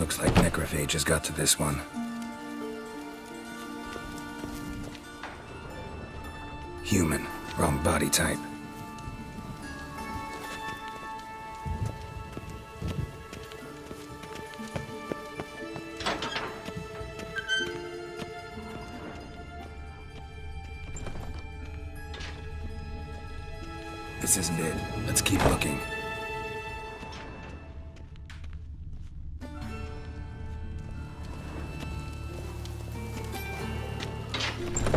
Looks like necrophages got to this one. Human, wrong body type. This isn't it. Let's keep looking.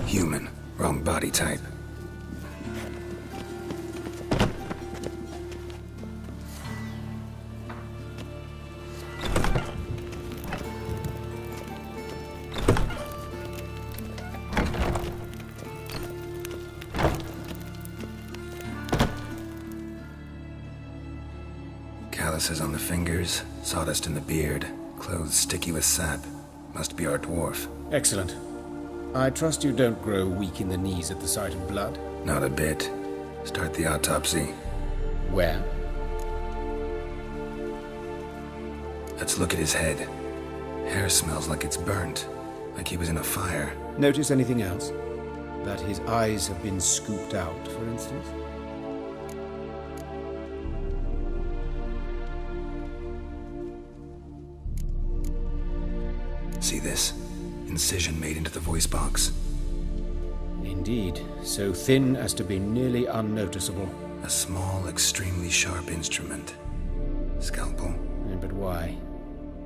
Human, wrong body type. Calluses on the fingers, sawdust in the beard, clothes sticky with sap. Must be our dwarf. Excellent. I trust you don't grow weak in the knees at the sight of blood? Not a bit. Start the autopsy. Where? Let's look at his head. Hair smells like it's burnt, like he was in a fire. Notice anything else? That his eyes have been scooped out, for instance? See this? Incision made into the voice box. Indeed, so thin as to be nearly unnoticeable. A small, extremely sharp instrument. Scalpel. But why?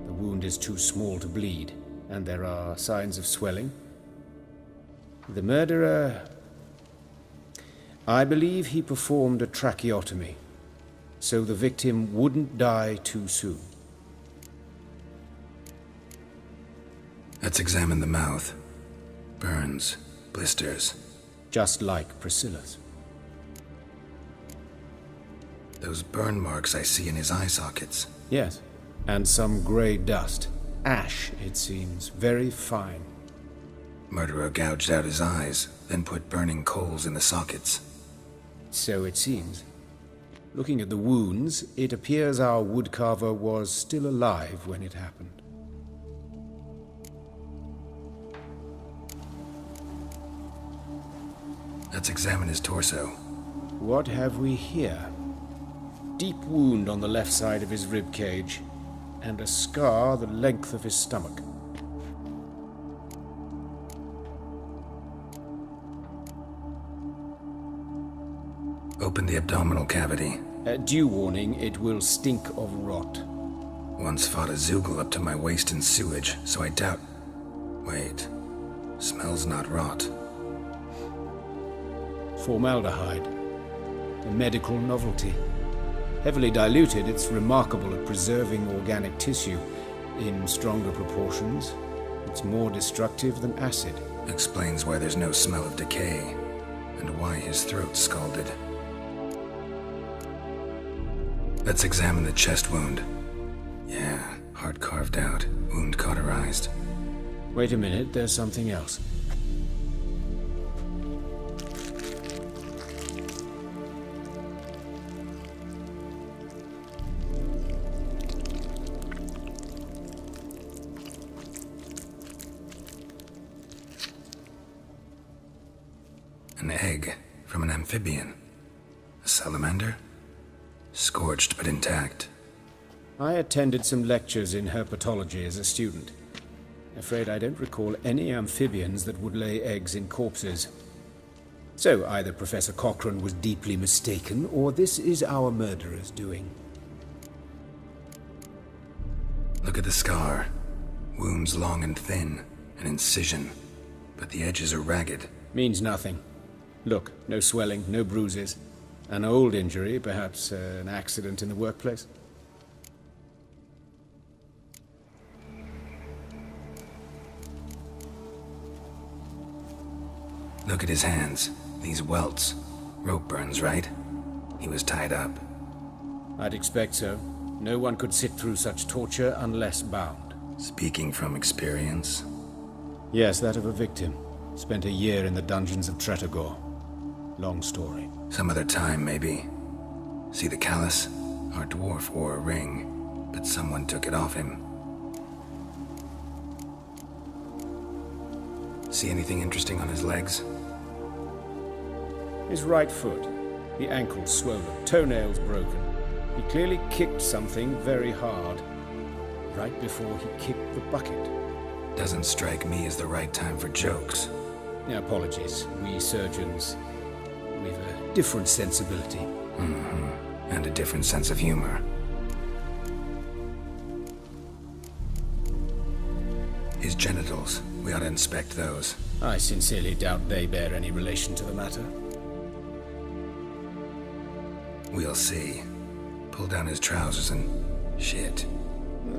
The wound is too small to bleed, and there are signs of swelling. The murderer... I believe he performed a tracheotomy, so the victim wouldn't die too soon. Let's examine the mouth. Burns, blisters. Just like Priscilla's. Those burn marks I see in his eye sockets. Yes, and some grey dust. Ash, it seems, very fine. Murderer gouged out his eyes, then put burning coals in the sockets. So it seems. Looking at the wounds, it appears our woodcarver was still alive when it happened. Let's examine his torso. What have we here? Deep wound on the left side of his rib cage, and a scar the length of his stomach. Open the abdominal cavity. Due warning, it will stink of rot. Once fought a Zoogle up to my waist in sewage, so I doubt... Wait. Smells not rot. Formaldehyde. A medical novelty. Heavily diluted, it's remarkable at preserving organic tissue. In stronger proportions, it's more destructive than acid. Explains why there's no smell of decay, and why his throat's scalded. Let's examine the chest wound. Yeah, heart carved out, wound cauterized. Wait a minute, there's something else. An egg from an amphibian. A salamander? Scorched but intact. I attended some lectures in herpetology as a student. Afraid I don't recall any amphibians that would lay eggs in corpses. So either Professor Cochrane was deeply mistaken, or this is our murderer's doing. Look at the scar. Wounds long and thin, an incision, but the edges are ragged. Means nothing. Look, no swelling, no bruises. An old injury, perhaps an accident in the workplace. Look at his hands. These welts. Rope burns, right? He was tied up. I'd expect so. No one could sit through such torture unless bound. Speaking from experience? Yes, that of a victim. Spent a year in the dungeons of Tretogor. Long story. Some other time, maybe. See the callus? Our dwarf wore a ring, but someone took it off him. See anything interesting on his legs? His right foot. The ankle swollen, toenails broken. He clearly kicked something very hard. Right before he kicked the bucket. Doesn't strike me as the right time for jokes. Apologies. We surgeons, we've a different sensibility. Mm-hmm. And a different sense of humor. His genitals. We ought to inspect those. I sincerely doubt they bear any relation to the matter. We'll see. Pull down his trousers and... shit.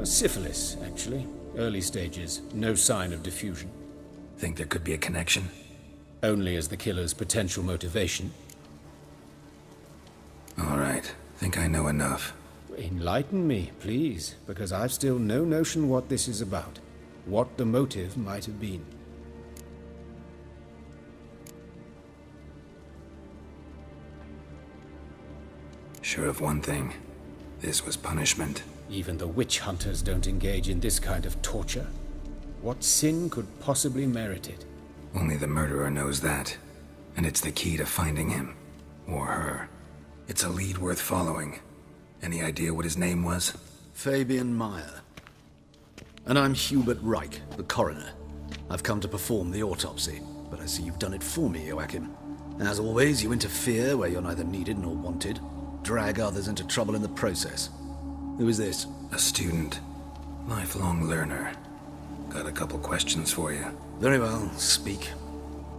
Syphilis, actually. Early stages. No sign of diffusion. Think there could be a connection? Only as the killer's potential motivation. All right. Think I know enough. Enlighten me, please, because I've still no notion what this is about. What the motive might have been. Sure of one thing. This was punishment. Even the witch hunters don't engage in this kind of torture. What sin could possibly merit it? Only the murderer knows that. And it's the key to finding him. Or her. It's a lead worth following. Any idea what his name was? Fabian Meyer. And I'm Hubert Reich, the coroner. I've come to perform the autopsy, but I see you've done it for me, Joachim. As always, you interfere where you're neither needed nor wanted. Drag others into trouble in the process. Who is this? A student. Lifelong learner. Got a couple questions for you. Very well, speak.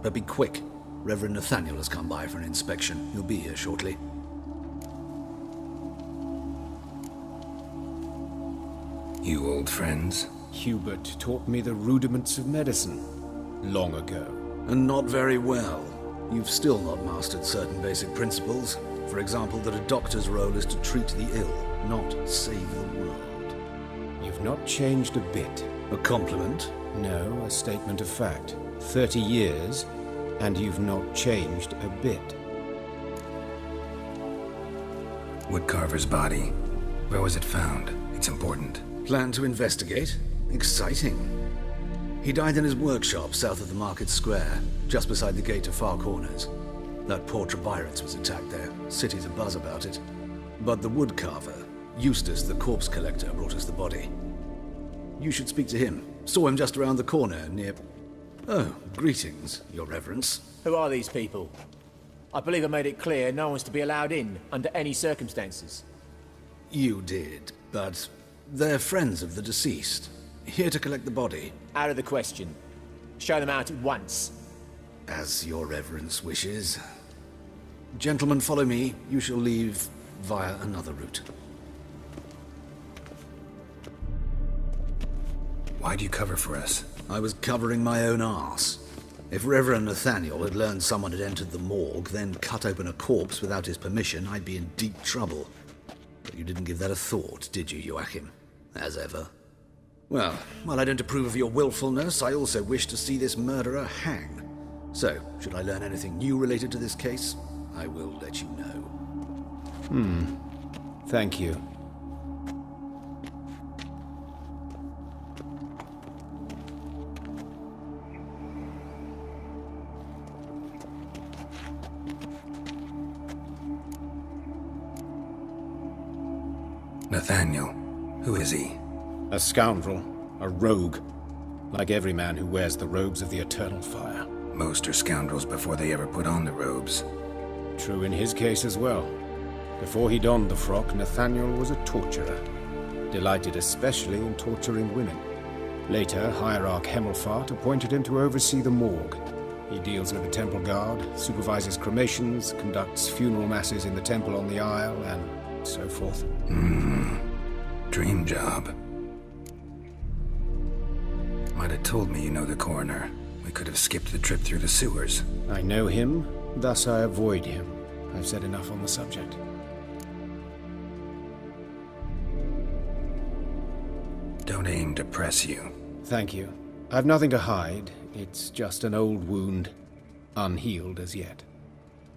But be quick. Reverend Nathaniel has come by for an inspection. He'll be here shortly. You old friends? Hubert taught me the rudiments of medicine. Long ago. And not very well. You've still not mastered certain basic principles. For example, that a doctor's role is to treat the ill, not save the world. You've not changed a bit. A compliment? No, a statement of fact. 30 years, and you've not changed a bit. Woodcarver's body. Where was it found? It's important. Plan to investigate? Exciting. He died in his workshop south of the market square, just beside the gate to Far Corners. That poor Trebirates was attacked there. City's abuzz about it. But the woodcarver, Eustace the corpse collector, brought us the body. You should speak to him. Saw him just around the corner near... Oh, greetings, Your Reverence. Who are these people? I believe I made it clear no one's to be allowed in, under any circumstances. You did, but they're friends of the deceased. Here to collect the body. Out of the question. Show them out at once. As Your Reverence wishes. Gentlemen, follow me. You shall leave via another route. Why'd you cover for us? I was covering my own arse. If Reverend Nathaniel had learned someone had entered the morgue, then cut open a corpse without his permission, I'd be in deep trouble. But you didn't give that a thought, did you, Joachim? As ever. Well, while I don't approve of your willfulness, I also wish to see this murderer hang. So, should I learn anything new related to this case, I will let you know. Thank you. Nathaniel. Who is he? A scoundrel. A rogue. Like every man who wears the robes of the Eternal Fire. Most are scoundrels before they ever put on the robes. True in his case as well. Before he donned the frock, Nathaniel was a torturer. Delighted especially in torturing women. Later, Hierarch Hemmelfart appointed him to oversee the morgue. He deals with the temple guard, supervises cremations, conducts funeral masses in the temple on the Isle, and so forth. Dream job. Might have told me you know the coroner. We could have skipped the trip through the sewers. I know him, thus I avoid him. I've said enough on the subject. Don't aim to press you. Thank you. I've nothing to hide. It's just an old wound, unhealed as yet.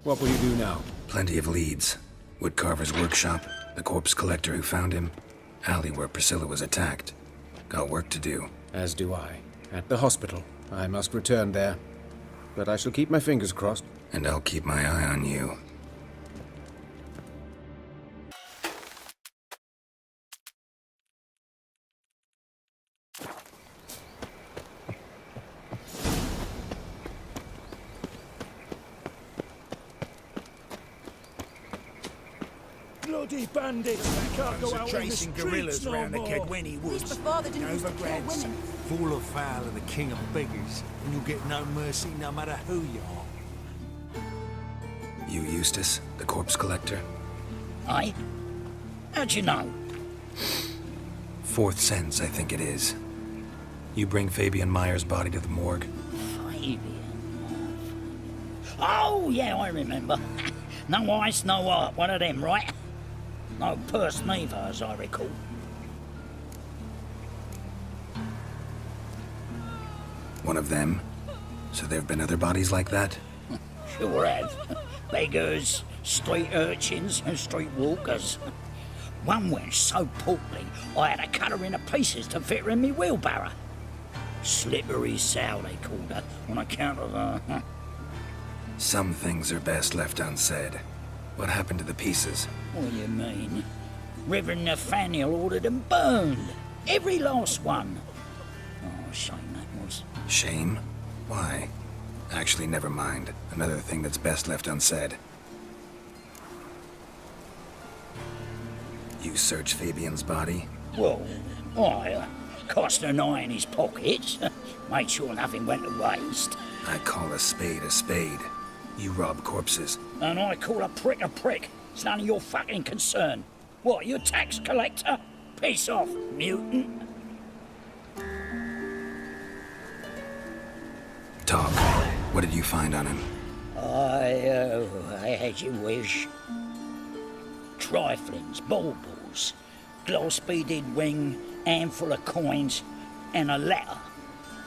What will you do now? Plenty of leads. Woodcarver's workshop, the corpse collector who found him, alley where Priscilla was attacked. Got work to do. As do I. At the hospital. I must return there, but I shall keep my fingers crossed. And I'll keep my eye on you. Bloody bandits! They can't go out in the Chasing streets gorillas no round the more. Kedwenny woods. His father didn't used to kill Overgrads, women. full of foul of the king of beggars, and you'll get no mercy no matter who you are. You Eustace, the corpse collector? Aye? How'd you know? Fourth sense, I think it is. You bring Fabian Meyer's body to the morgue? Fabian. Oh, yeah, I remember. No eyes, no heart, one of them, right? No purse neither, as I recall. One of them? So there have been other bodies like that? Sure have. Beggars, street urchins, and street walkers. One went so portly, I had to cut her into pieces to fit her in me wheelbarrow. Slippery sow, they called her, on account of her. Some things are best left unsaid. What happened to the pieces? What do you mean? Reverend Nathaniel ordered them burned. Every last one. Oh, shame that was. Shame? Why? Actually, never mind. Another thing that's best left unsaid. You search Fabian's body? Well, I cast an eye in his pockets. Made sure nothing went to waste. I call a spade a spade. You rob corpses. And I call a prick a prick. It's none of your fucking concern. What, you a tax collector? Piss off, mutant. Talk. What did you find on him? I had you wish. Triflings, baubles, gloss-beaded ring, handful of coins, and a letter.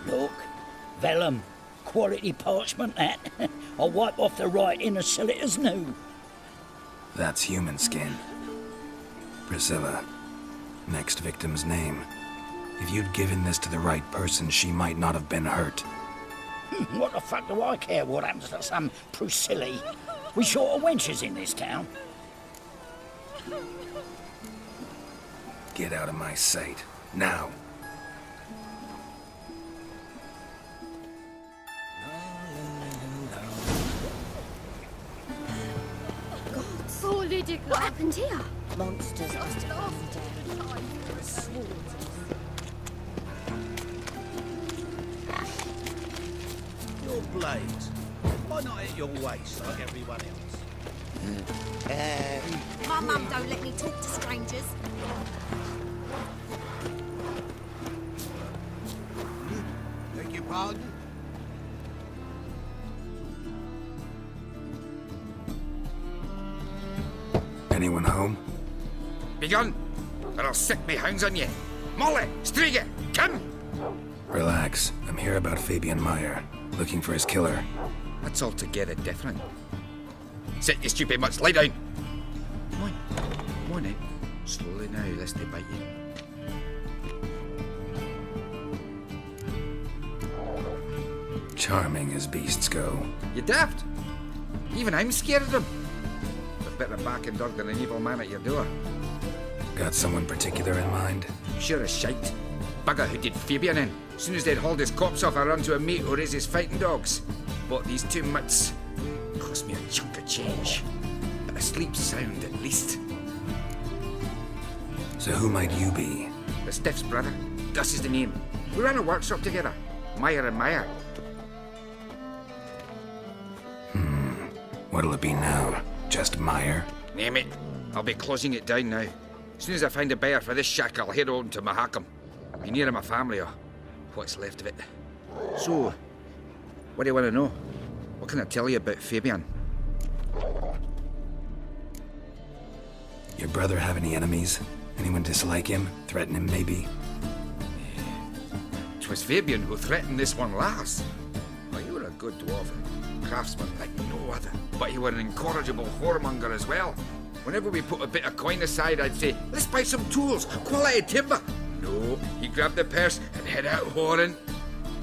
Look, vellum, quality parchment that. I'll wipe off the writing and sell it as new. That's human skin. Priscilla. Next victim's name. If you'd given this to the right person, she might not have been hurt. What the fuck do I care what happens to some Priscilla? We short of wenches in this town. Get out of my sight. Now. Oh, Lydia, what happened here? Monsters must have come down. Your blades. Why not at your waist like everyone else? My mum don't let me talk to strangers. Beg your pardon? Anyone home? Begun, or I'll sick me hounds on you. Molly, Striga, come! Relax. I'm here about Fabian Meyer. Looking for his killer. That's altogether different. Sit, you stupid mutts, lie down. Come on then. Slowly now, lest they bite you. Charming as beasts go. You daft? Even I'm scared of them. A better barking dog than an evil man at your door. Got someone particular in mind? Sure as shite. Bugger who did Fabian in. As soon as they'd hauled his corpse off, I run to a mate who raises fighting dogs. Bought these two mutts. Cost me a chunk of change. But I sleep sound at least. So who might you be? The Stiff's brother. Gus is the name. We ran a workshop together. Meyer and Meyer. What'll it be now? Just Meyer? Name it. I'll be closing it down now. As soon as I find a buyer for this shack, I'll head on to Mahakam. Be near my family, or what's left of it. So, what do you want to know? What can I tell you about Fabian? Your brother have any enemies? Anyone dislike him? Threaten him, maybe? 'Twas Fabian who threatened this one last. Oh, you were a good dwarf, craftsman like no other. But you were an incorrigible whoremonger as well. Whenever we put a bit of coin aside, I'd say, let's buy some tools, quality timber. No, he grabbed the purse and head out whoring.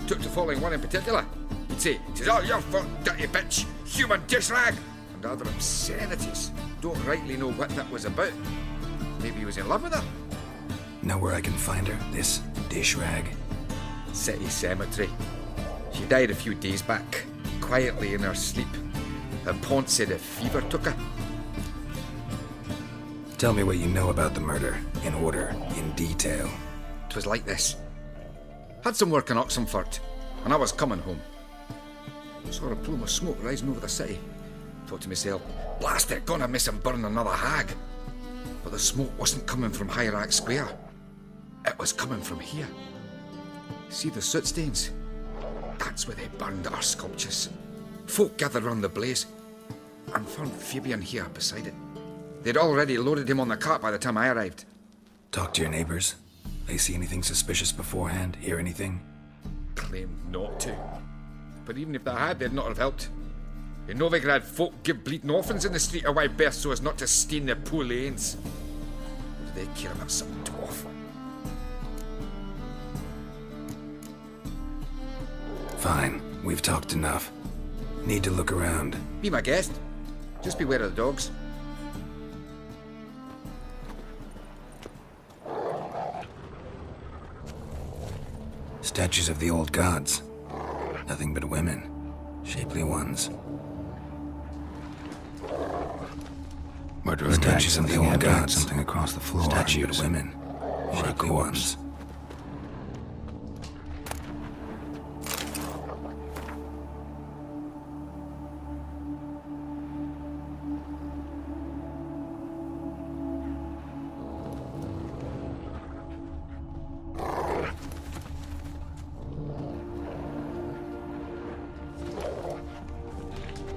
took to following one in particular. He'd say, "'Tis all your fault, dirty bitch, human dish rag," and other obscenities. Don't rightly know what that was about. Maybe he was in love with her? Know where I can find her, this dish rag? City cemetery. She died a few days back, quietly in her sleep. Her Pont said a fever took her. Tell me what you know about the murder, in order, in detail. 'Twas like this. Had some work in Oxenford, and I was coming home. Saw a plume of smoke rising over the city. Thought to myself, blast it, gonna miss him burn another hag. But the smoke wasn't coming from Hierarch Square. It was coming from here. See the soot stains? That's where they burned our sculptures. Folk gathered round the blaze, and found Fabian here beside it. They'd already loaded him on the cart by the time I arrived. Talk to your neighbors. They see anything suspicious beforehand? Hear anything? Claimed not to. But even if they had, they'd not have helped. In Novigrad, folk give bleeding orphans in the street a wide berth so as not to stain their poor lanes. What do they care about some dwarf? Fine, we've talked enough. Need to look around. Be my guest. Just beware of the dogs. Statues of the old gods. Nothing but women. Shapely ones. Murderer Statues of the old gods. Something across the floor. Statues of women. Shapely ones.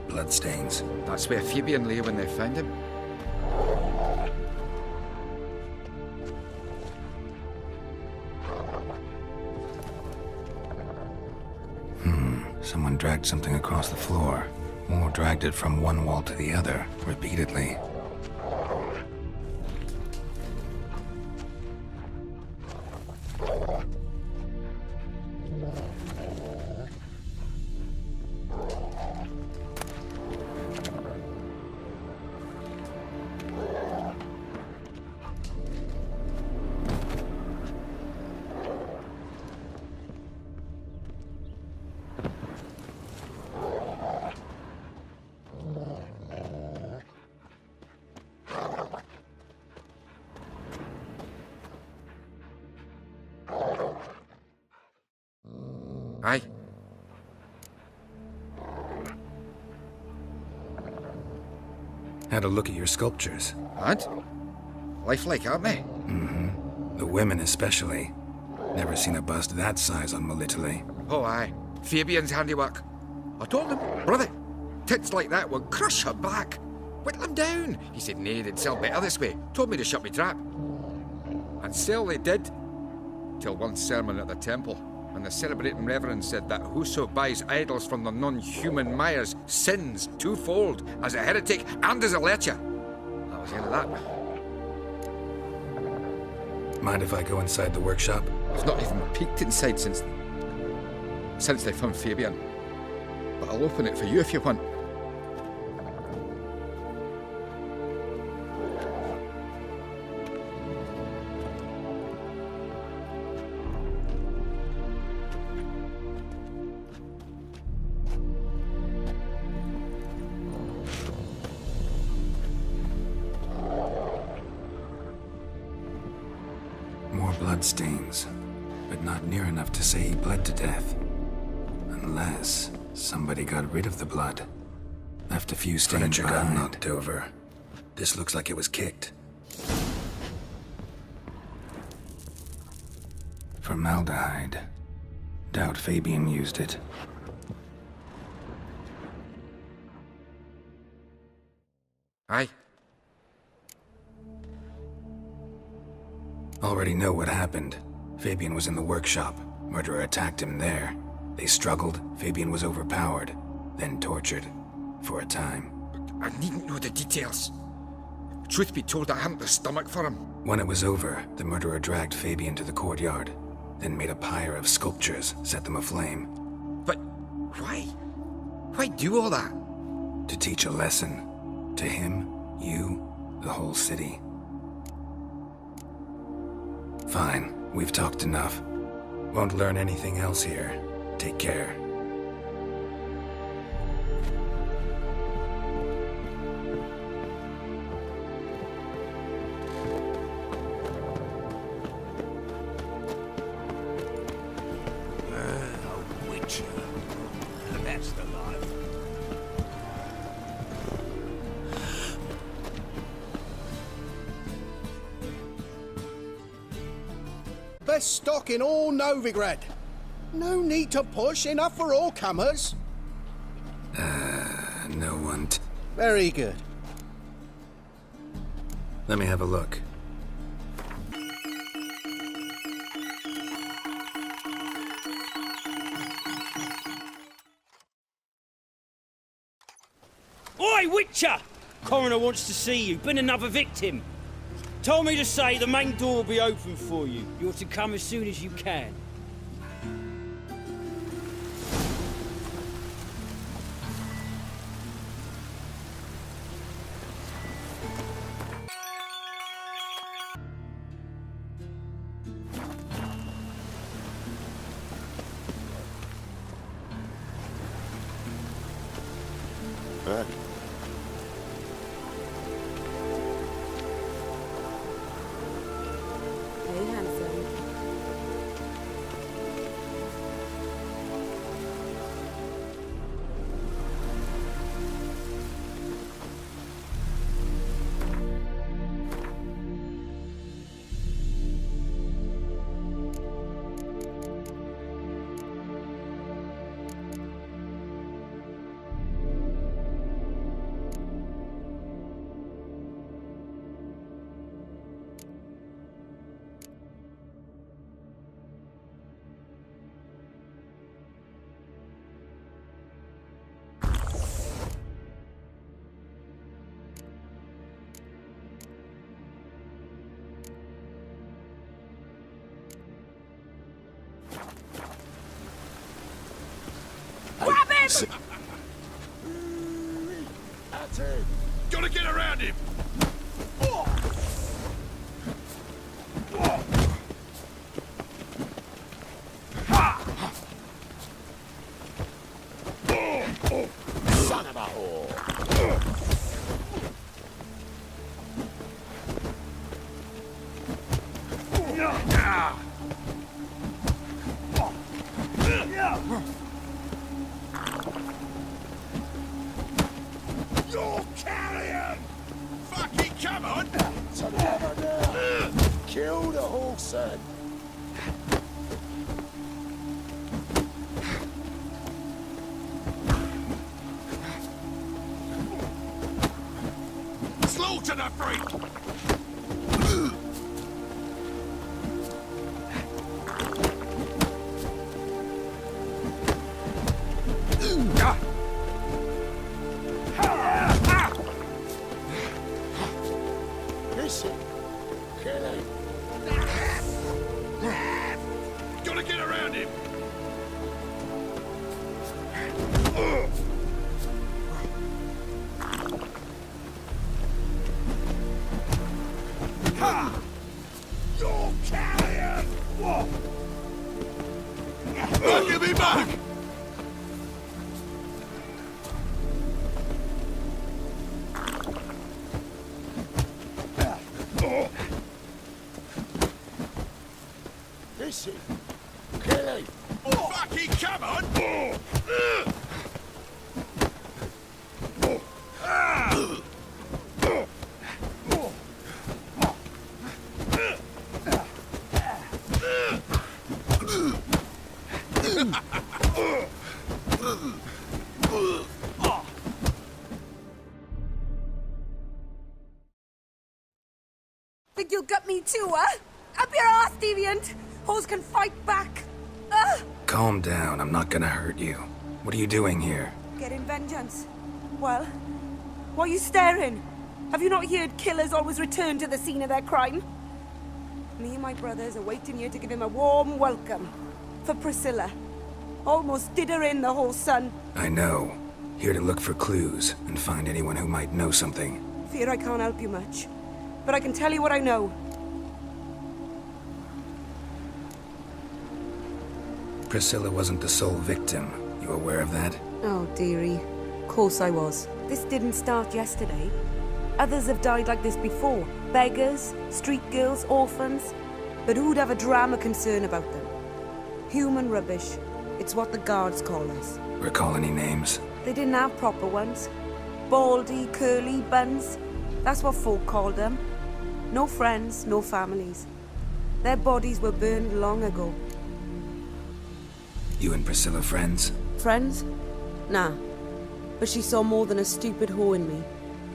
Bloodstains. That's where Fabian lay when they found him. Someone dragged something across the floor. Or dragged it from one wall to the other, repeatedly. Aye. Had a look at your sculptures. And? Lifelike, aren't they? The women especially. Never seen a bust that size on Molitali. Oh, aye. Fabian's handiwork. I told him, brother, tits like that will crush her back. Whittle him down. He said, nay, they'd sell better this way. Told me to shut me trap. And sell they did. Till one sermon at the temple. And the celebrating reverend said that whoso buys idols from the non-human Myers sins twofold, as a heretic and as a lecher. That was the end of that. Mind if I go inside the workshop? I've not even peeked inside since they found Fabian. But I'll open it for you if you want. Bloodstains, but not near enough to say he bled to death. Unless somebody got rid of the blood. Left a few stains Furniture got got knocked over. This looks like it was kicked. Formaldehyde. Doubt Fabian used it. Aye. Already know what happened. Fabian was in the workshop. Murderer attacked him there. They struggled. Fabian was overpowered, then tortured. For a time. I needn't know the details. Truth be told, I hadn't the stomach for him. When it was over, the murderer dragged Fabian to the courtyard. then made a pyre of sculptures, set them aflame. But why? Why do all that? To teach a lesson. To him, you, the whole city. Fine, we've talked enough. Won't learn anything else here. Take care. A witcher. That's the life. Best stock in all Novigrad. No need to push, enough for all comers. No one Very good. Let me have a look. Oi, Witcher! Coroner wants to see you. Been another victim. Told me to say the main door will be open for you. You're to come as soon as you can. Hey, handsome. Grab him! That's it. Gotta get around him. Son of a whore. You're carrion! Fucking come on! Together now. Kill the horse, son. Slaughter the freak! Listen. Kill him. Gotta get around him! You're carrion. Give me back! Listen. Kill him. Fucking come on! Think you'll get me too, huh? Up your ass, deviant! Hoes can fight back! Ugh! Calm down, I'm not gonna hurt you. What are you doing here? Getting vengeance. Well, why are you staring? Have you not heard killers always return to the scene of their crime? Me and my brothers are waiting here to give him a warm welcome. For Priscilla. Almost did her in, the whole son. I know. Here to look for clues and find anyone who might know something. Fear I can't help you much. But I can tell you what I know. Priscilla wasn't the sole victim. You aware of that? Oh, dearie. Of course I was. This didn't start yesterday. Others have died like this before. Beggars, street girls, orphans. But who'd have a drama concern about them? Human rubbish. It's what the guards call us. Recall any names? They didn't have proper ones. Baldy, curly, buns. That's what folk called them. No friends, no families. Their bodies were burned long ago. You and Priscilla friends? Friends? Nah. But she saw more than a stupid hoe in me.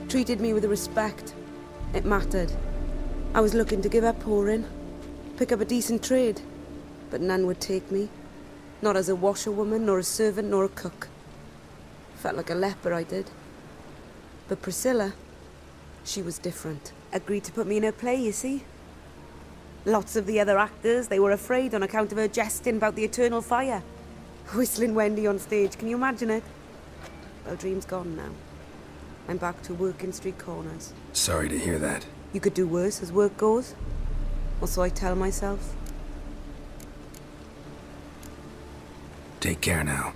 Treated me with respect. It mattered. I was looking to give up whoring. Pick up a decent trade. But none would take me. Not as a washerwoman, nor a servant, nor a cook. Felt like a leper, I did. But Priscilla, she was different. Agreed to put me in her play, you see. Lots of the other actors, they were afraid on account of her jesting about the eternal fire. Whistling Wendy on stage, can you imagine it? Well, dream's gone now. I'm back to working street corners. Sorry to hear that. You could do worse as work goes. Or so I tell myself. Take care now.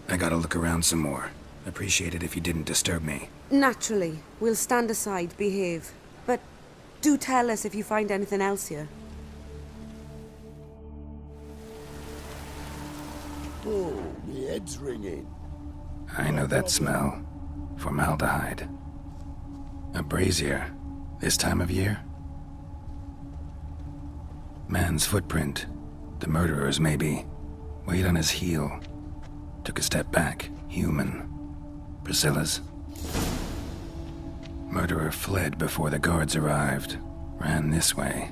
I gotta look around some more. Appreciate it if you didn't disturb me. Naturally. We'll stand aside, behave. But do tell us if you find anything else here. Oh, my head's ringing. I know that smell. Formaldehyde. A brazier. This time of year? Man's footprint. The murderer's, maybe. Weight on his heel. Took a step back. Human. Priscilla's. Murderer fled before the guards arrived. Ran this way.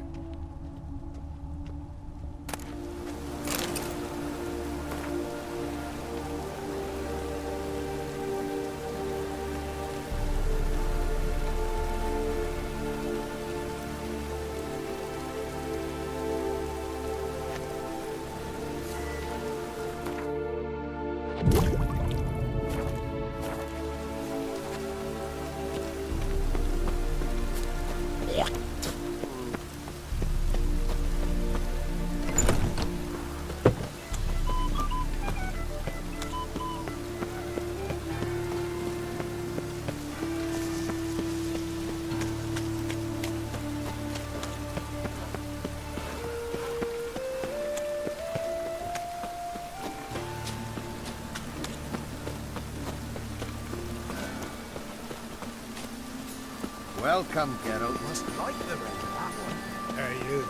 Welcome, Geralt. Must like the red, that one. Hey, you.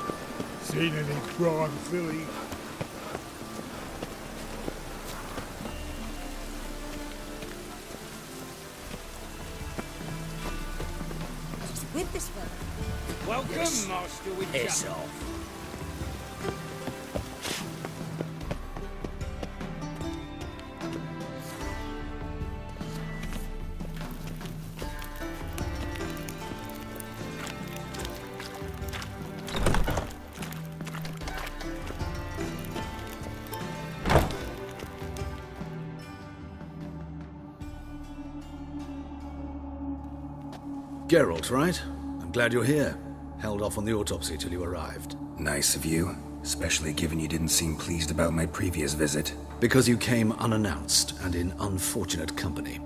Seen any prime filly? She's with this fella. Welcome, Yes. Master Witcher. Piss off. Geralt, right? I'm glad you're here. Held off on the autopsy till you arrived. Nice of you. Especially given you didn't seem pleased about my previous visit. Because you came unannounced and in unfortunate company.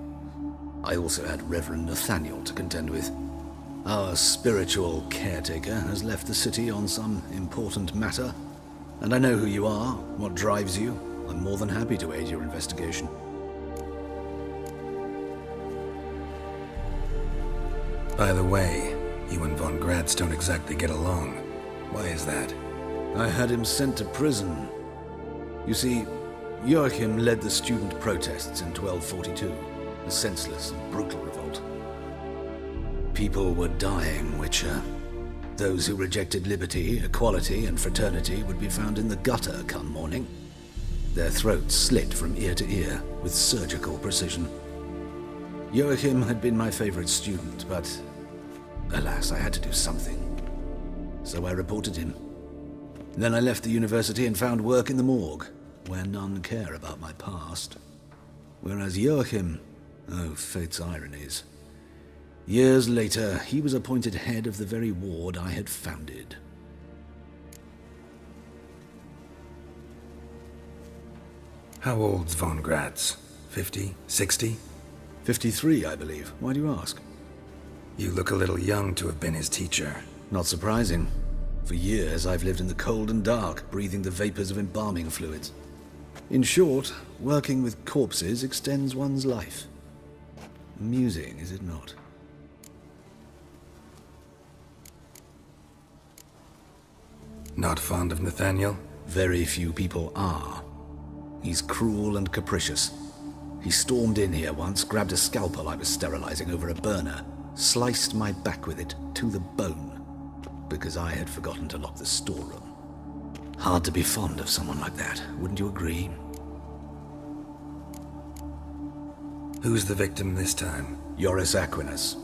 I also had Reverend Nathaniel to contend with. Our spiritual caretaker has left the city on some important matter. And I know who you are, what drives you. I'm more than happy to aid your investigation. By the way, you and Von Gratz don't exactly get along. Why is that? I had him sent to prison. You see, Joachim led the student protests in 1242, a senseless and brutal revolt. People were dying, Witcher. Those who rejected liberty, equality, and fraternity would be found in the gutter come morning. Their throats slit from ear to ear with surgical precision. Joachim had been my favorite student, but alas, I had to do something. so I reported him. Then I left the university and found work in the morgue, where none care about my past. Whereas Joachim, oh, fate's ironies. Years later, he was appointed head of the very ward I had founded. How old's von Gratz? 50? 60? 53, I believe. Why do you ask? You look a little young to have been his teacher. Not surprising. For years, I've lived in the cold and dark, breathing the vapors of embalming fluids. In short, working with corpses extends one's life. Amusing, is it not? Not fond of Nathaniel? Very few people are. He's cruel and capricious. He stormed in here once, grabbed a scalpel I was sterilizing over a burner, sliced my back with it to the bone, because I had forgotten to lock the storeroom. Hard to be fond of someone like that, wouldn't you agree? Who's the victim this time? Joris Aquinas,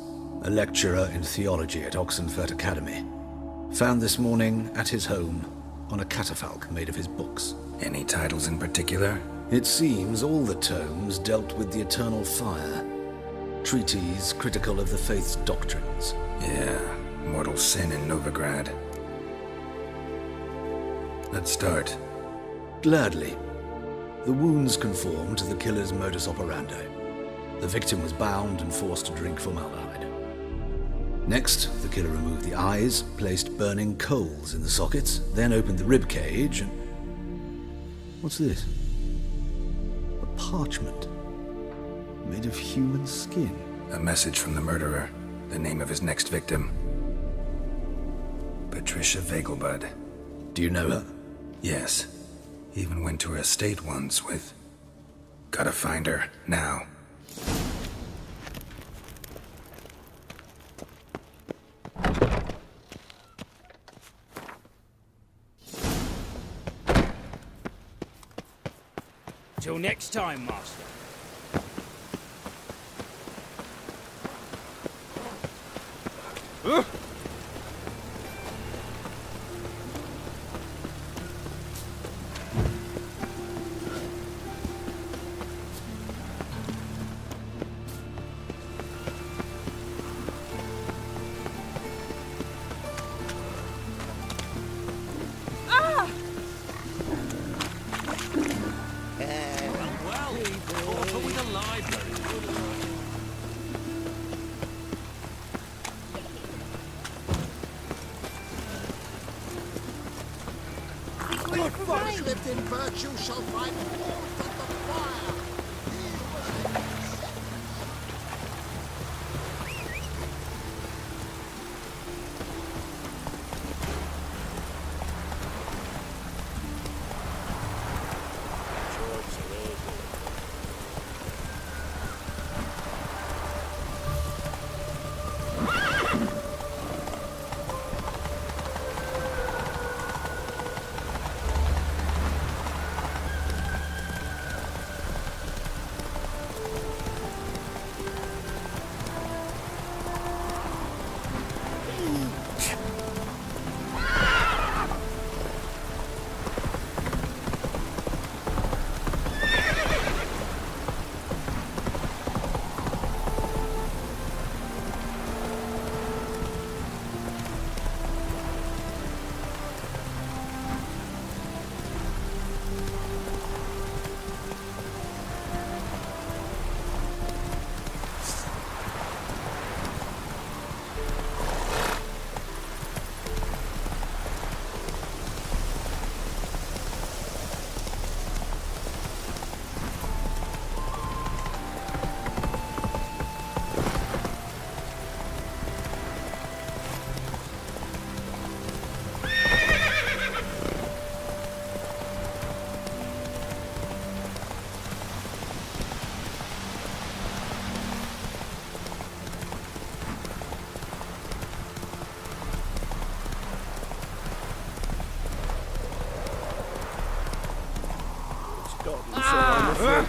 a lecturer in theology at Oxenfurt Academy. Found this morning at his home on a catafalque made of his books. Any titles in particular? It seems all the tomes dealt with the eternal fire. Treatises critical of the faith's doctrines. Yeah, mortal sin in Novigrad. Let's start. Gladly. The wounds conform to the killer's modus operandi. The victim was bound and forced to drink formaldehyde. Next, the killer removed the eyes, placed burning coals in the sockets, then opened the rib cage and... What's this? A parchment. Made of human skin. A message from the murderer. The name of his next victim. Patricia Vegelbud. Do you know her? Yes. Even went to her estate once with... Gotta find her, now. Till next time, Master. Lived in virtue shall find warmth at the fire.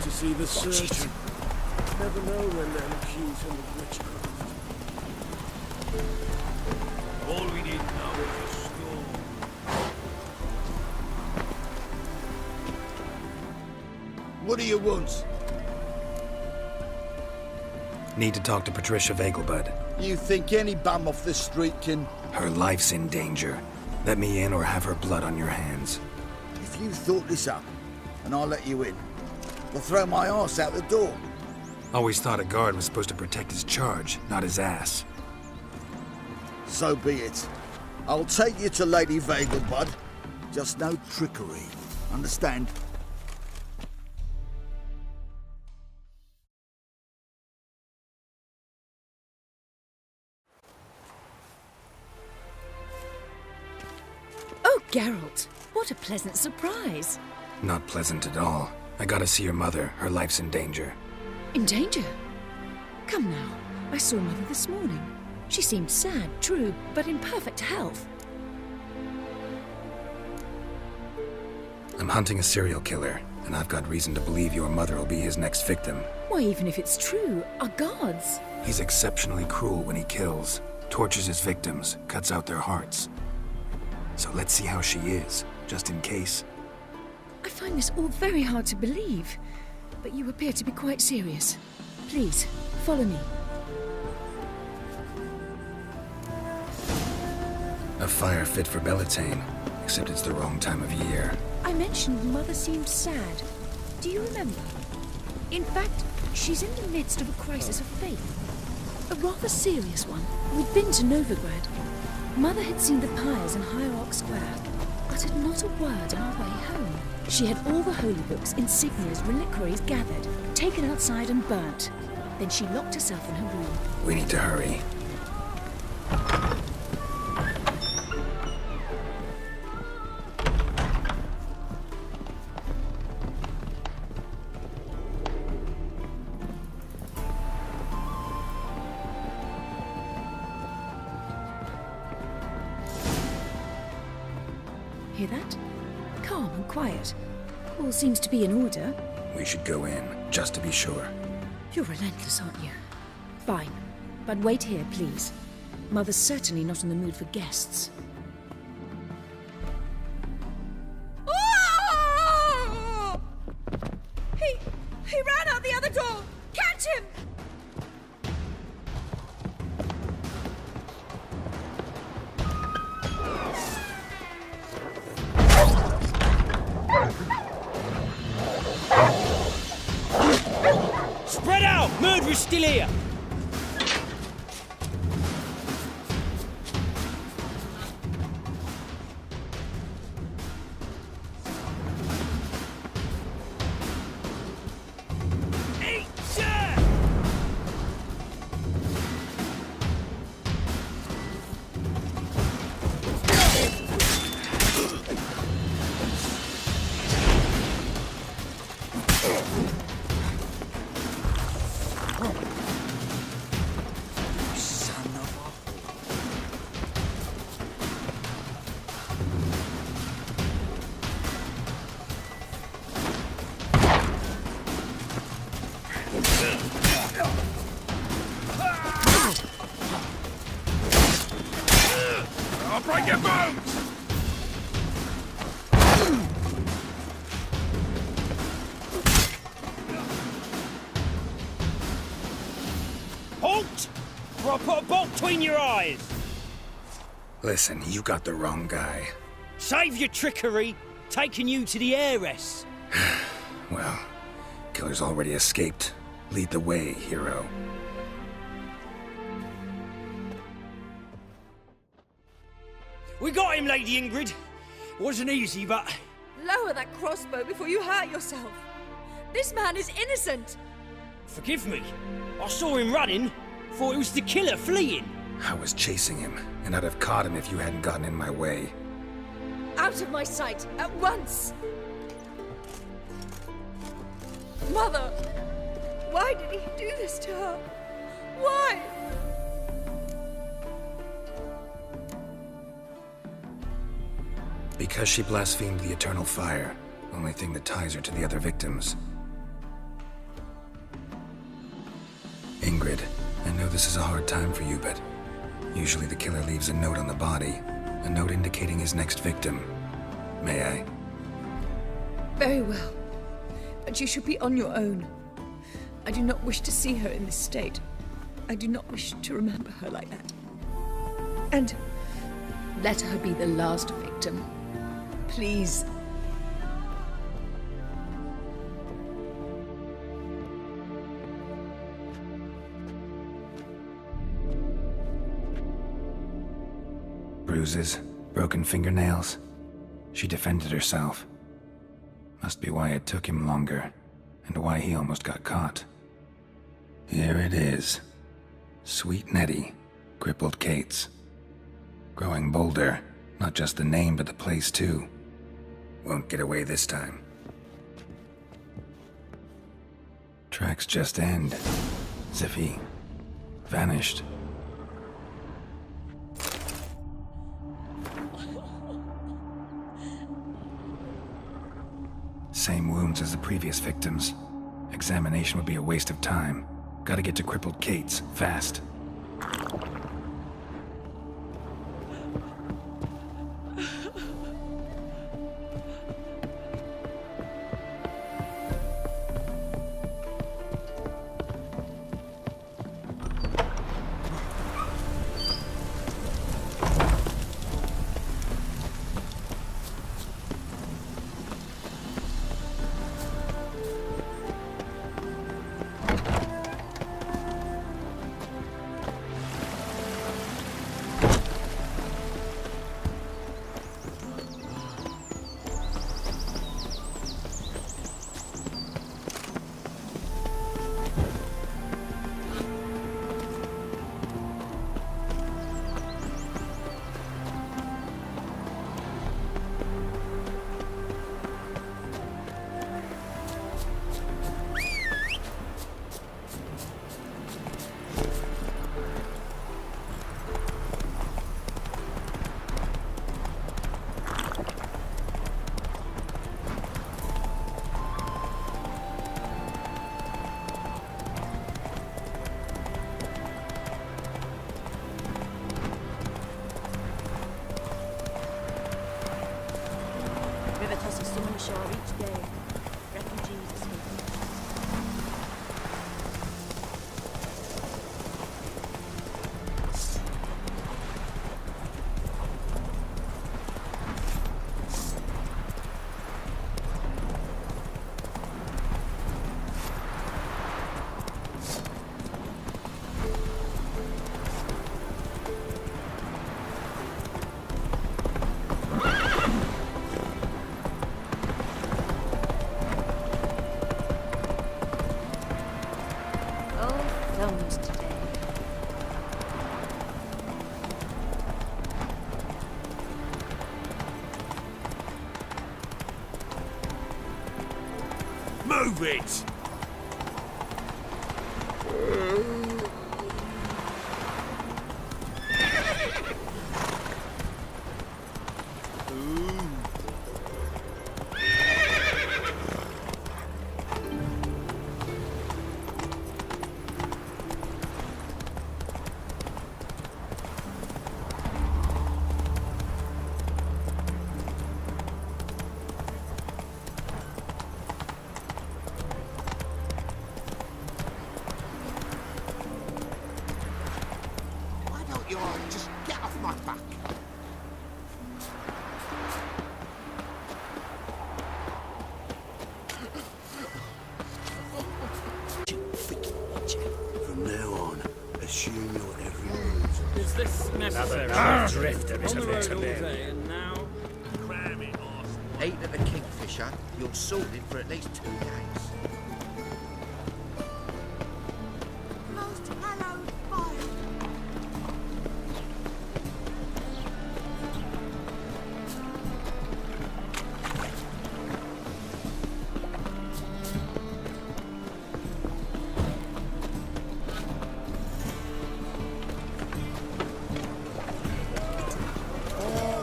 To see the surgeon. Never know when they'll accuse him of witchcraft. All we need now is a What do you want? Need to talk to Patricia Vegelbud. You think any bum off the street can... Her life's in danger. Let me in or have her blood on your hands. If you thought this up, and I'll let you in, I'll throw my arse out the door. Always thought a guard was supposed to protect his charge, not his ass. So be it. I'll take you to Lady Vegelbud. Just no trickery. Understand? Oh, Geralt, what a pleasant surprise. Not pleasant at all. I gotta see your mother. Her life's in danger. In danger? Come now, I saw Mother this morning. She seemed sad, true, but in perfect health. I'm hunting a serial killer, and I've got reason to believe your mother will be his next victim. Why, even if it's true, our gods. He's exceptionally cruel when he kills, tortures his victims, cuts out their hearts. So let's see how she is, just in case. I find this all very hard to believe, but you appear to be quite serious. Please, follow me. A fire fit for Bellatane, except it's the wrong time of year. I mentioned Mother seemed sad. Do you remember? In fact, she's in the midst of a crisis of faith. A rather serious one. We'd been to Novigrad. Mother had seen the pyres in Hierarch Square, uttered not a word on our way home. She had all the holy books, insignias, reliquaries gathered, taken outside and burnt. Then she locked herself in her room. We need to hurry. Hear that? Calm and quiet. All seems to be in order. We should go in, just to be sure. You're relentless, aren't you? Fine. But wait here, please. Mother's certainly not in the mood for guests. Oh! He ran out the other door! Catch him! Spread out! Murderer's still here! I'll break your bones! Halt! Or I'll put a bolt between your eyes! Listen, you got the wrong guy. Save your trickery! Taking you to the heiress! Well, killer's already escaped. Lead the way, hero. We got him, Lady Ingrid. Wasn't easy, but... Lower that crossbow before you hurt yourself. This man is innocent. Forgive me. I saw him running. Thought it was the killer fleeing. I was chasing him, and I'd have caught him if you hadn't gotten in my way. Out of my sight, at once! Mother! Why did he do this to her? Why? Because she blasphemed the eternal fire. Only thing that ties her to the other victims. Ingrid, I know this is a hard time for you, but usually the killer leaves a note on the body. A note indicating his next victim. May I? Very well. But you should be on your own. I do not wish to see her in this state. I do not wish to remember her like that. And let her be the last victim. Please. Bruises, broken fingernails. She defended herself. Must be why it took him longer, and why he almost got caught. Here it is. Sweet Nettie, crippled Kate's. Growing bolder, not just the name but the place too. Won't get away this time. Tracks just end. As if he vanished. Same wounds as the previous victims. Examination would be a waste of time. Gotta get to crippled Kate's, fast. Each day, refugees escaping. Move it! Just get off my back. From now on, assume your every move. Is this necessary? Drifter is a bit of And now, Cram it, arse. 8 at the Kingfisher, you're sorted for at least 2 days. Most hallowed fire.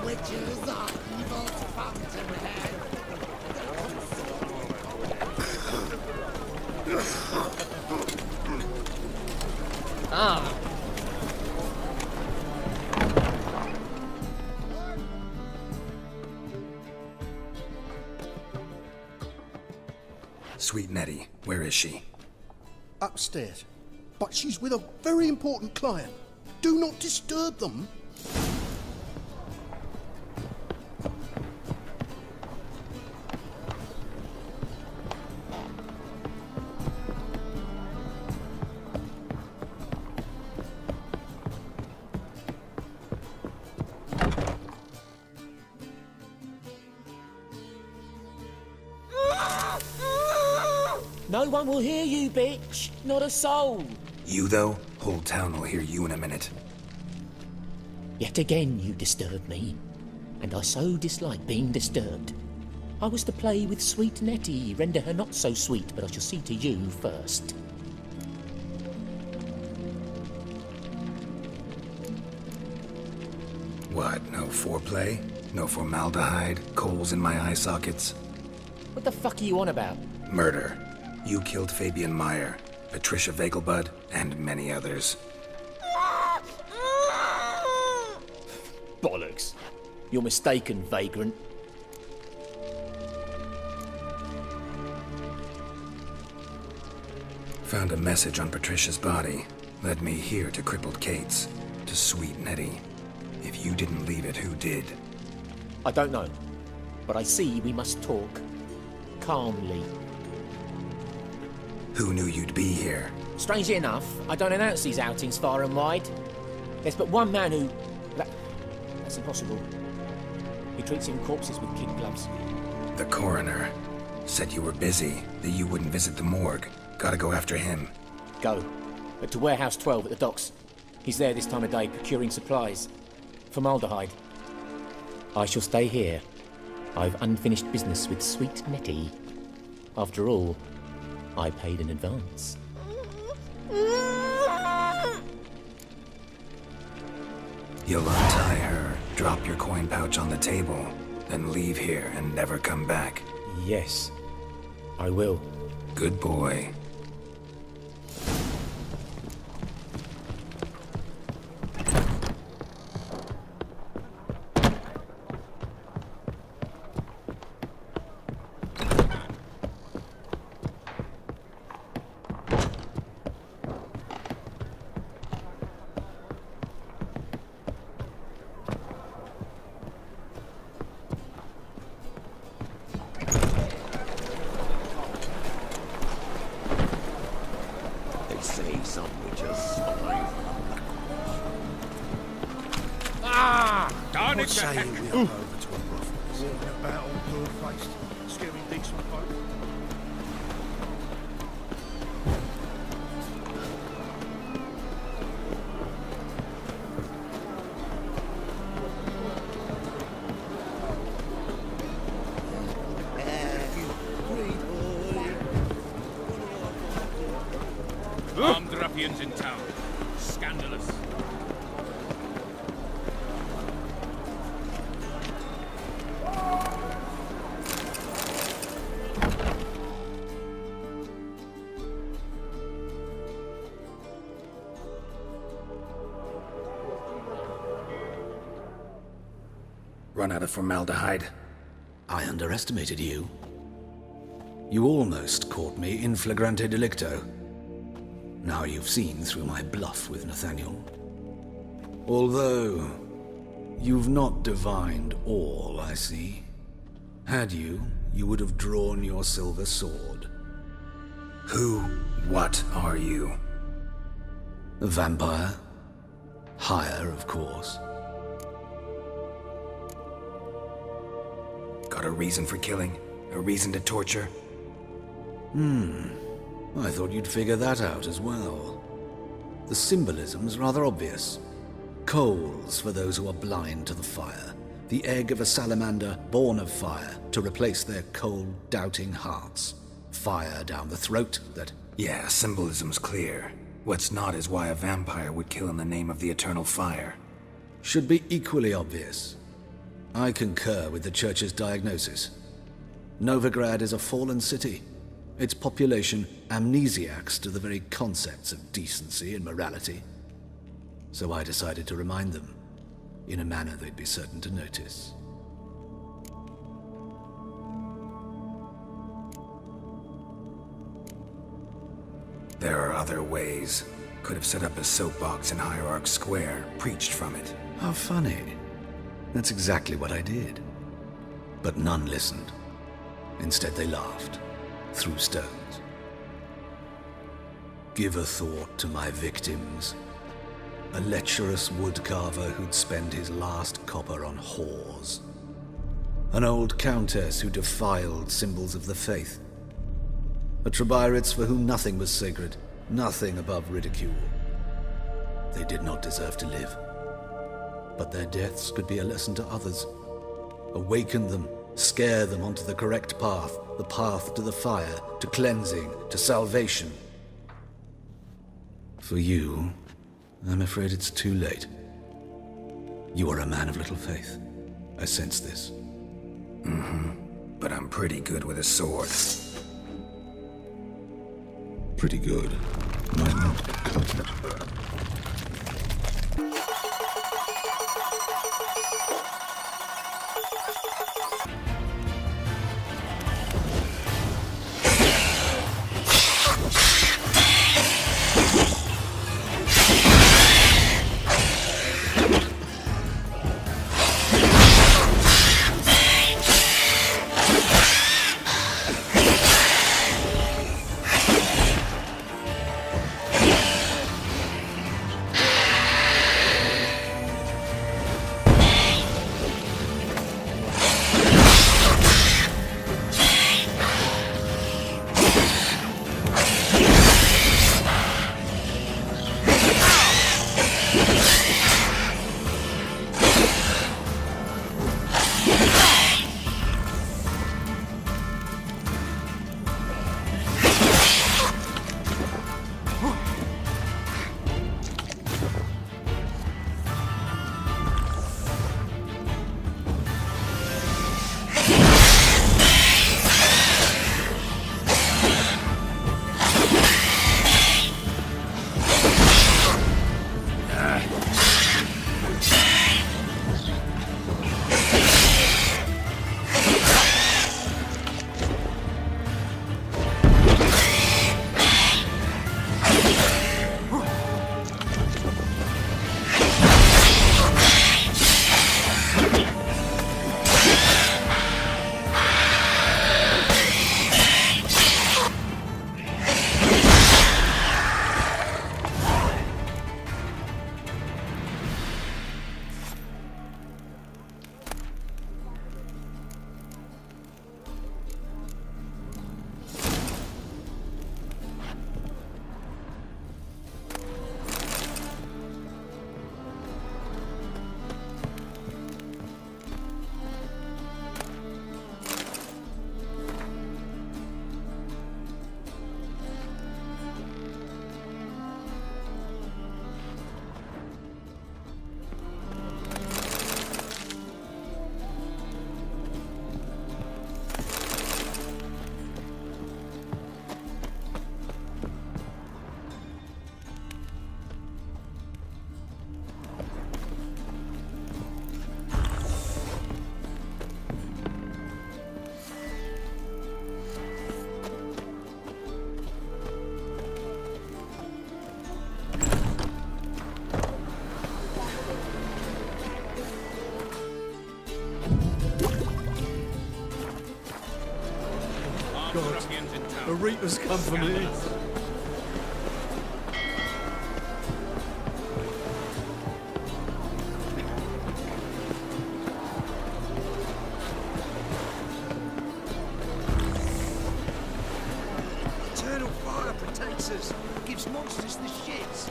Witches are evil to come to head. Sweet Nettie, where is she? Upstairs. But she's with a very important client. Do not disturb them. No one will hear you, bitch. Not a soul. You, though? Whole town will hear you in a minute. Yet again you disturb me, and I so dislike being disturbed. I was to play with sweet Nettie, render her not so sweet, but I shall see to you first. What, no foreplay? No formaldehyde? Coals in my eye sockets? What the fuck are you on about? Murder. You killed Fabian Meyer, Patricia Vegelbud, and many others. Bollocks. You're mistaken, vagrant. Found a message on Patricia's body. Led me here to crippled Kate's. To sweet Nettie. If you didn't leave it, who did? I don't know. But I see we must talk. Calmly. Who knew you'd be here? Strangely enough, I don't announce these outings far and wide. There's but one man who... That's impossible. He treats him corpses with kid gloves. The coroner. Said you were busy, that you wouldn't visit the morgue. Gotta go after him. Go. But to Warehouse 12 at the docks. He's there this time of day procuring supplies. Formaldehyde. I shall stay here. I've unfinished business with sweet Nettie. After all, I paid in advance. You'll untie her, drop your coin pouch on the table, then leave here and never come back. Yes, I will. Good boy. What say you we up over to a brothel? Walking about all blue-faced, scaring decent folk? Armed ruffians in town. Scandalous. Run out of formaldehyde. I underestimated you. You almost caught me in flagrante delicto. Now you've seen through my bluff with Nathaniel. Although, you've not divined all, I see. Had you, you would have drawn your silver sword. What are you? A vampire. Higher, of course. Got a reason for killing? A reason to torture? I thought you'd figure that out as well. The symbolism's rather obvious. Coals for those who are blind to the fire. The egg of a salamander born of fire to replace their cold, doubting hearts. Fire down the throat that... Yeah, symbolism's clear. What's not is why a vampire would kill in the name of the eternal fire. Should be equally obvious. I concur with the Church's diagnosis. Novigrad is a fallen city. Its population amnesiacs to the very concepts of decency and morality. So I decided to remind them, in a manner they'd be certain to notice. There are other ways. Could have set up a soapbox in Hierarch Square, preached from it. How funny. That's exactly what I did. But none listened. Instead they laughed, threw stones. Give a thought to my victims. A lecherous woodcarver who'd spend his last copper on whores. An old countess who defiled symbols of the faith. A Trebirates for whom nothing was sacred, nothing above ridicule. They did not deserve to live. But their deaths could be a lesson to others. Awaken them, scare them onto the correct path, the path to the fire, to cleansing, to salvation. For you, I'm afraid it's too late. You are a man of little faith. I sense this. But I'm pretty good with a sword. Pretty good. Might not cut it. The Reaper's come for me. Eternal fire protects us. Gives monsters the shits.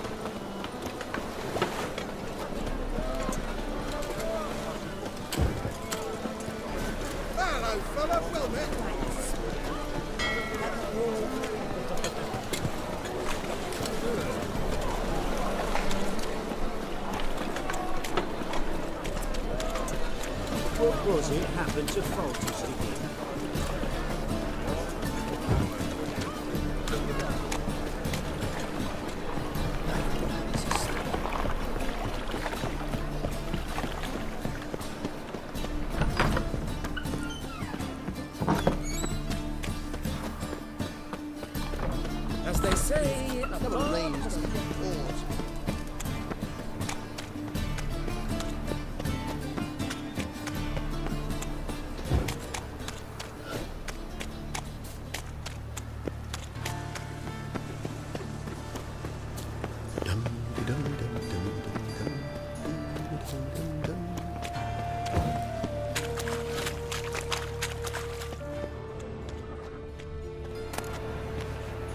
Hello, fella. Well met. What was it happened to Faltus again? As they say, Gotta arrange to report.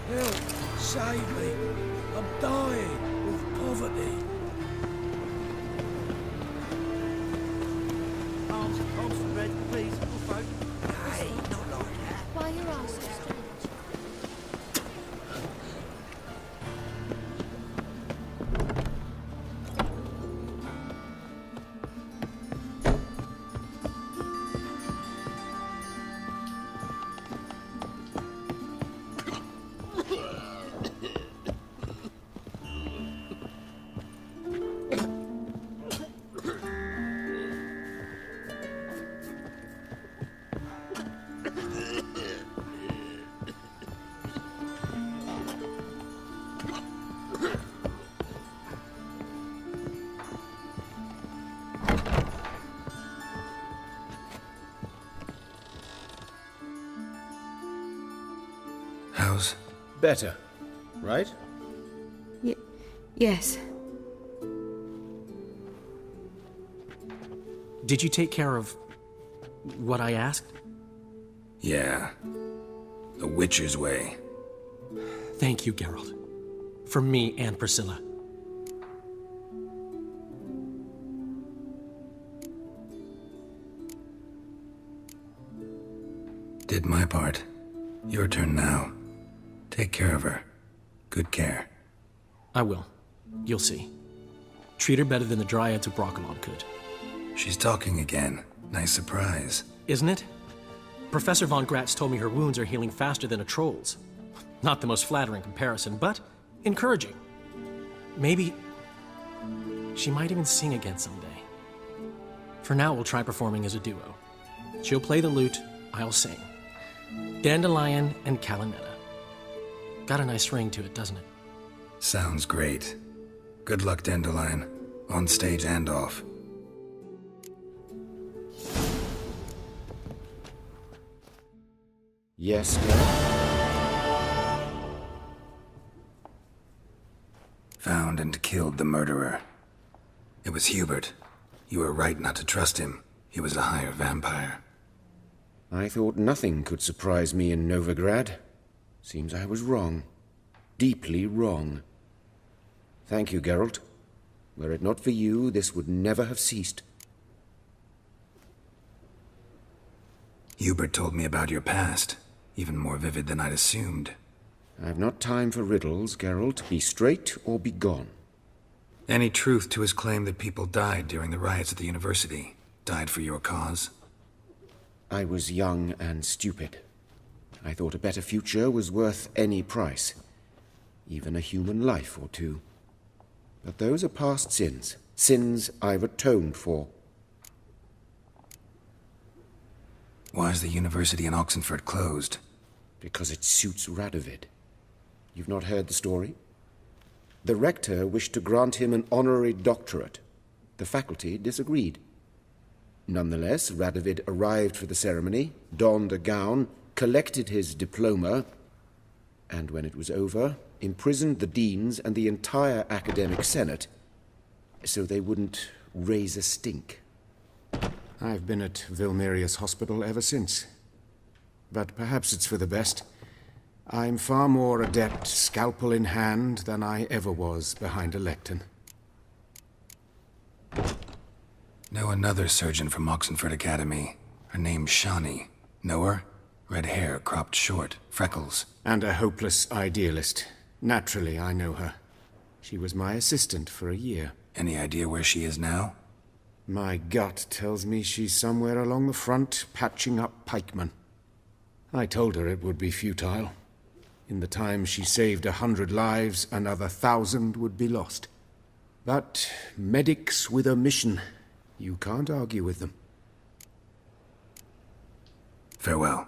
Help! Save me! I'm dying with poverty. Arms for bread, please, poor folk. Hey, not like that. Why your arse so strange? How's... Better, right? Yes. Did you take care of what I asked? Yeah. The Witcher's way. Thank you, Geralt. For me and Priscilla. Did my part. Your turn now. Take care of her. Good care. I will. You'll see. Treat her better than the Dryads of Broccolon could. She's talking again. Nice surprise. Isn't it? Professor von Gratz told me her wounds are healing faster than a troll's. Not the most flattering comparison, but encouraging. Maybe she might even sing again someday. For now, we'll try performing as a duo. She'll play the lute, I'll sing. Dandelion and Calinetta. Got a nice ring to it, doesn't it? Sounds great. Good luck, Dandelion. On stage and off. Yes, Geralt? Found and killed the murderer. It was Hubert. You were right not to trust him. He was a higher vampire. I thought nothing could surprise me in Novigrad. Seems I was wrong. Deeply wrong. Thank you, Geralt. Were it not for you, this would never have ceased. Hubert told me about your past, even more vivid than I'd assumed. I've not time for riddles, Geralt. Be straight or be gone. Any truth to his claim that people died during the riots at the university? Died for your cause? I was young and stupid. I thought a better future was worth any price. Even a human life or two. But those are past sins. Sins I've atoned for. Why is the university in Oxenford closed? Because it suits Radovid. You've not heard the story? The rector wished to grant him an honorary doctorate. The faculty disagreed. Nonetheless, Radovid arrived for the ceremony, donned a gown, collected his diploma, and when it was over, imprisoned the deans and the entire academic senate so they wouldn't raise a stink. I've been at Vilmerius Hospital ever since. But perhaps it's for the best. I'm far more adept, scalpel in hand, than I ever was behind a lectern. Know another surgeon from Oxenford Academy. Her name's Shawnee. Know her? Red hair, cropped short, freckles. And a hopeless idealist. Naturally, I know her. She was my assistant for a year. Any idea where she is now? My gut tells me she's somewhere along the front, patching up pikemen. I told her it would be futile. In the time she saved 100 lives, another 1,000 would be lost. But medics with a mission, you can't argue with them. Farewell.